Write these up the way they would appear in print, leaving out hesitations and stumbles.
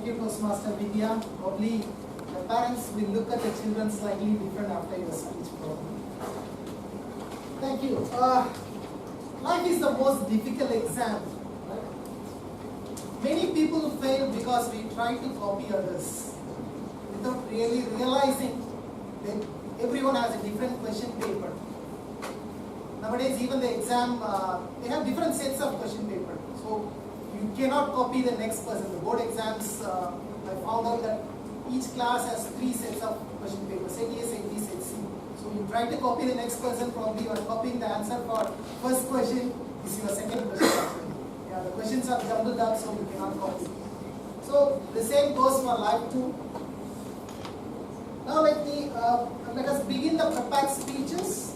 Thank you, Toastmaster Vidya. Probably the parents will look at the children slightly different after your speech, probably. Thank you. Life is the most difficult exam. Right? Many people fail because we try to copy others without really realizing that everyone has a different question paper. Nowadays, even the exam, they have different sets of question paper. So you cannot copy the next person. The board exams, I found out that each class has 3 sets of question paper, set A, set B, set C. So you try to copy the next person, probably you are copying the answer for first question, is your second question. Yeah, the questions are jumbled up, so you cannot copy. So the same goes for life too. Now let us begin the prepared speeches.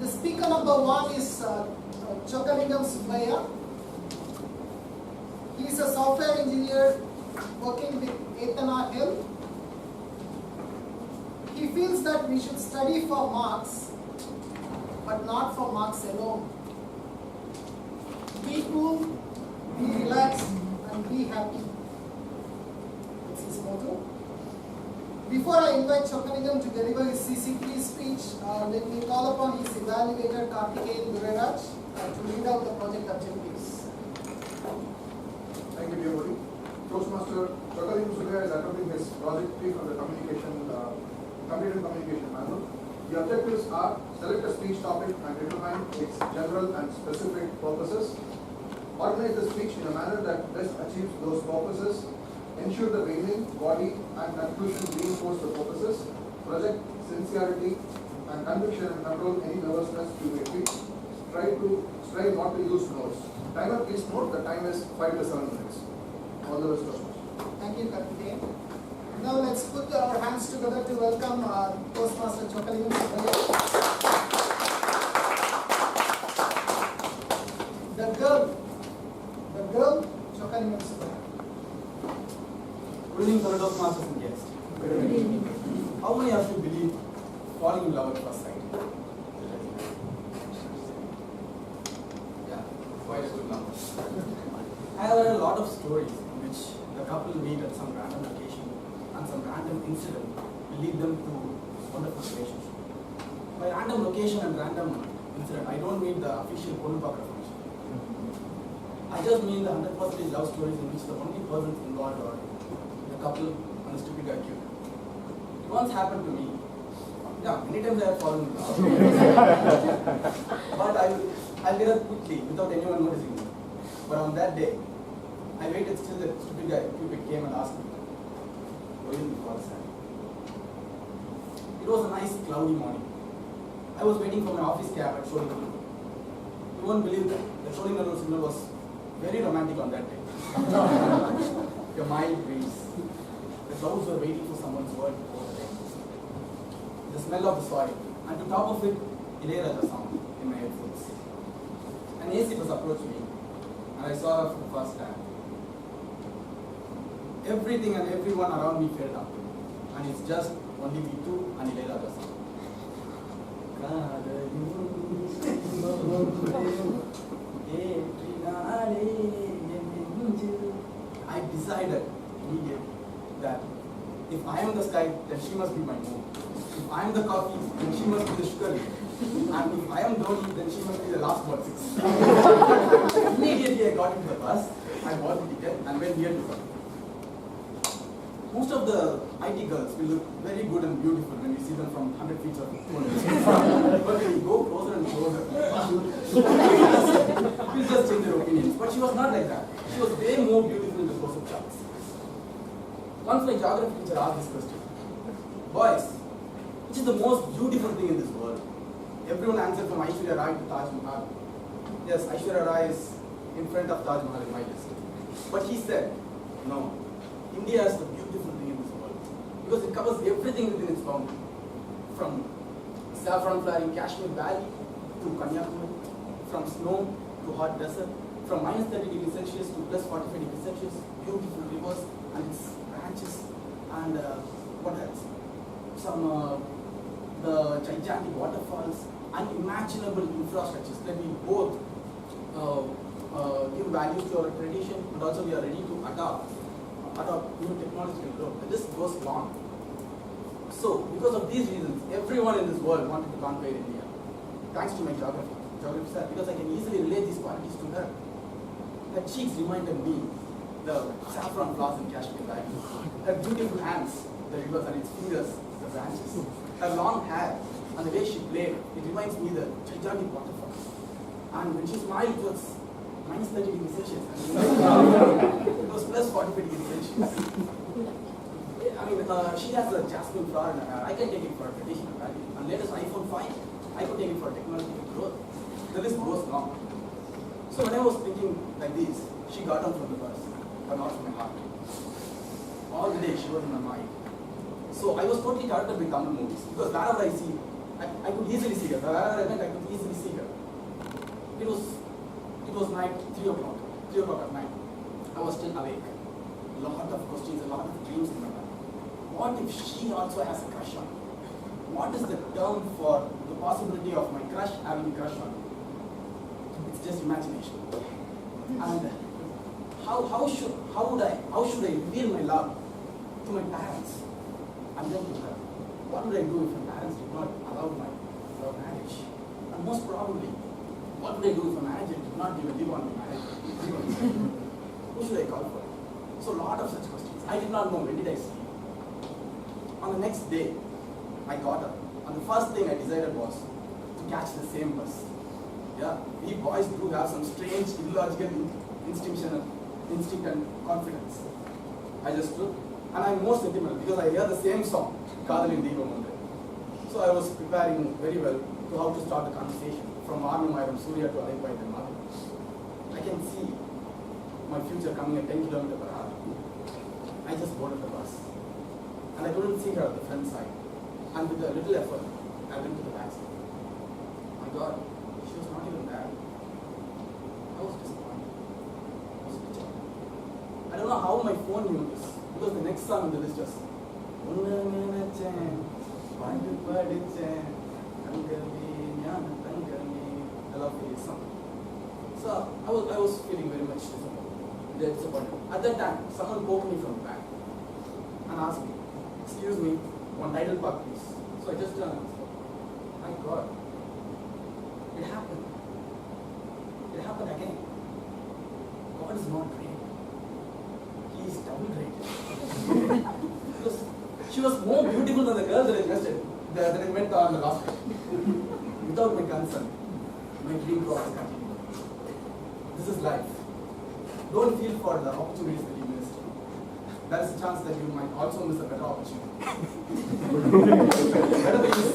The speaker number 1 is Chokkalingam Subbaiah. He is a software engineer working with Etana Hill. He feels that we should study for marks, but not for marks alone. Be cool, be relaxed, and be happy. That's his motto. Before I invite Chokkalingam to deliver his CC3 speech, let me call upon his evaluator Karthikeyan Duraraj to read out the project objectives. Thank you, dear Modi. Toastmaster Chokkalingam Subbaiah is attempting his project 3 from the Computer Communication Manual. The objectives are: select a speech topic and determine its general and specific purposes, organize the speech in a manner that best achieves those purposes, ensure the beginning, body, and conclusion reinforce the purposes, project sincerity and conviction and control any nervousness you may feel, strive not to use notes. Timer, please note the time is 5 to 7 minutes. All the best, Toastmaster. Thank you, Karthikeyan. Now let's put our hands together to welcome Toastmaster Chokkalingam Subbaiah. The girl, Chokkalingam Subbaiah. Good evening, fellow Toastmasters and guests. How many of you believe falling in love at first sight? Yeah, quite a good number. I have heard a lot of stories in which the couple meet at some random location and some random incident will lead them to wonderful relationship. By random location and random incident, I don't mean the official Polupakra function. I just mean the 100% love stories in which the only persons involved are the couple and the stupid guy cute. It once happened to me. Yeah, many times I have fallen in love. But I'll get up quickly without anyone noticing me. But on that day, I waited till the stupid guy Cupid came and asked me, "What is before the sun?" It was a nice cloudy morning. I was waiting for my office cab at Sholinganallur. You won't believe that the Sholinganallur signal was very romantic on that day. A mild breeze. The clouds were waiting for someone's word over the day. The smell of the soil, and to top of it, Ilayaraja sound in my headphones. An AC bus approached me, and I saw her for the first time. Everything and everyone around me felt up, and it's just only we two and Ilayaraja sound. I decided immediately that if I am the sky, then she must be my moon. If I am the coffee, then she must be the sugar leaf. And if I am Dhoni, then she must be the last ball 6. Immediately I got into the bus, I bought the ticket and went near to her. Most of the IT girls will look very good and beautiful when we see them from 100 feet of but when you go closer and closer, we'll just change their opinions. But she was not like that. She was way more beautiful in the course of class. Once my geography teacher asked this question, "Boys, which is the most beautiful thing in this world?" Everyone answered from Aishwarya Rai to Taj Mahal. Yes, Aishwarya Rai is in front of Taj Mahal in my list. But he said, "No, India is the beautiful thing in this world because it covers everything within its boundary, from saffron flowering Kashmir Valley to Kanyakumari, from snow to hot desert, from minus 30 degrees Celsius to plus 45 degrees Celsius, beautiful rivers and its branches, and what else? The gigantic waterfalls, unimaginable infrastructures that we both give values to our tradition, and also we are ready to adopt new technological growth. The list goes long. So, because of these reasons, everyone in this world wanted to conquer India. Thanks to my geography sir, because I can easily relate these qualities to her. Her cheeks reminded me the saffron flowers in Kashmir Valley. Her beautiful hands, the rivers, and its fingers, the branches. Her long hair and the way she played, it reminds me the gigantic waterfall. And when she smiled, it was minus 30 degrees Celsius. It was plus 45 degrees Celsius. I mean, she has a jasmine flower in her hair. I can take it for a traditional value. And latest iPhone 5, I could take it for technological growth. The list goes long. So when I was thinking like this, she got up from the bus, but not from my heart. All the day she was in my mind. So I was totally caught up with Tamil movies, because wherever I see, I could easily see her. Wherever I went, I could easily see her. It was night, 3 o'clock at night. I was still awake. A lot of questions, a lot of dreams in my mind. What if she also has a crush on me? What is the term for the possibility of my crush having a crush on me? It's just imagination. And how should I reveal my love to my parents and then to her? What would I do if my parents did not allow my marriage? And most probably, what would I do if a manager did not give a leave on my marriage? Who should I call for? So a lot of such questions. I did not know when did I sleep. On the next day, I got up, and the first thing I decided was to catch the same bus. Yeah, we boys do have some strange, illogical instinct and confidence. I just took, and I'm more sentimental because I hear the same song, Kadalin Deepamunde. So I was preparing very well to how to start the conversation from Arnumayam Surya to Alaipai and Madhu. I can see my future coming at 10 km per hour. I just boarded the bus, and I couldn't see her at the front side. And with a little effort, I went to the back side. My God, she was not even there. I was disappointed. I was bitter. I don't know how my phone knew this, because the next song on the list was Unna Nenachen, Pandu Padichen, Tangavi, Nyana Tangavi. I love this song. So I was feeling very much disappointed. At that time, someone poked me from the back and asked me, "Excuse me, one title park, please." So I just turned and said, "My God, it happened. It happened again. God is not great. He is double great." Because she was more beautiful than the girl that I met on the last day. Without my consent, my dream process continued. This is life. Don't feel for the opportunities that you missed. There is a chance that you might also miss a better opportunity. Better thing is